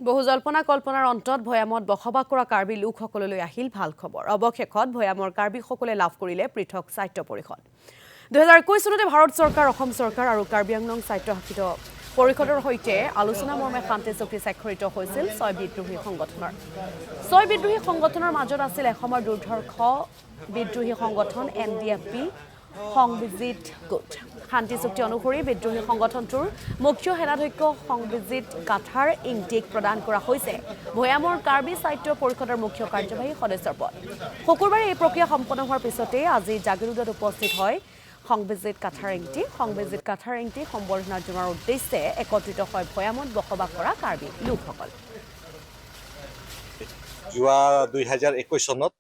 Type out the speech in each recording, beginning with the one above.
বহু জল্পনা কল্পনাৰ অন্তত ভৈয়ামত বসবাস কৰা কাৰ্বি লোকসকললৈ আহিল ভাল খবৰ। অৱশেষত ভৈয়ামৰ কাৰ্বিসকলে লাভ কৰিলে পৃথক স্বায়ত্ব পৰিষদ। 2021 চনতে ভাৰত চৰকাৰ, অসম চৰকাৰ আৰু কাৰ্বি আংলং স্বায়ত্তশাসিত পৰিষদৰ সৈতে আলোচনা মৰ্মে শান্তি চুক্তি স্বাক্ষৰিত হৈছিল 6 বিদ্ৰোহী সংগঠনৰ। 6 বিদ্ৰোহী সংগঠনৰ মাজত আছিল এসময়ৰ দুৰ্ধৰ্ষ বিদ্ৰোহী সংগঠন NDFP সংবিজিত গোট। শান্তি চুক্তি অনুসৰি বিদ্ৰোহী সংগঠনটোৰ মুখ্য সেনাধ্যক্ষ সংবিজিত কাঠাৰ ইংটিক প্ৰদান কৰা হৈছে ভৈয়ামৰ কাৰ্বি স্বায়ত্ত পৰিষদৰ মুখ্য কাৰ্যবাহী সদস্যৰ পদ। শুকুৰবাৰে এই প্ৰক্ৰিয়া সম্পন্ন হোৱাৰ পিছতে আজি জাগিৰোডত উপস্থিত হয় সংবিজিত কাঠাৰ ইংটি। সংবিজিত কাঠাৰ ইংটি সম্বৰ্ধনা জনোৱাৰ উদ্দেশ্যে একত্ৰিত হয় ভৈয়ামত বসবাস কৰা কাৰ্বি লোকসকল। যোৱা 2021 চনত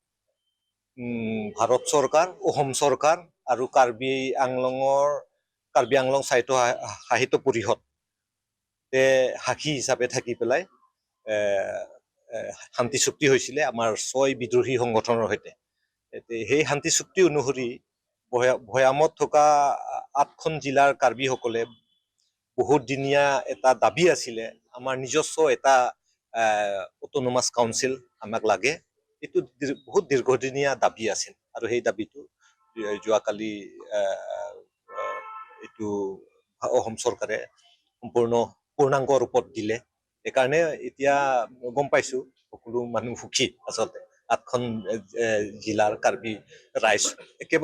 ভাৰত চৰকাৰ, অসম চৰকাৰ আৰু কাৰ্বি আংলং স্বায়ত্তশাসিত পৰিষদ সাক্ষী হিচাপে থাকি পেলাই শান্তি চুক্তি হৈছিলে আমাৰ 6 বিদ্ৰোহী সংগঠনৰ সৈতে। সেই শান্তি চুক্তি অনুসৰি ভৈয়ামত থকা 8খন জিলাৰ কাৰ্বিসকলে বহুত দিনীয়া এটা দাবী আছিলে, আমাৰ নিজস্ব এটা অট'নমাছ কাউন্সিল আমাক লাগে। এইটো বহুত দীৰ্ঘদিনীয়া দাবী আছিল আৰু সেই দাবীটো যোৱাকালি এইটো অসম চৰকাৰে পূৰ্ণাংগ ৰূপত দিলে। সেইকাৰণে এতিয়া গম পাইছো সকলো মানুহ সুখী। আচলতে 8খন জিলাৰ কাৰ্বি ৰাইজ একেবাৰে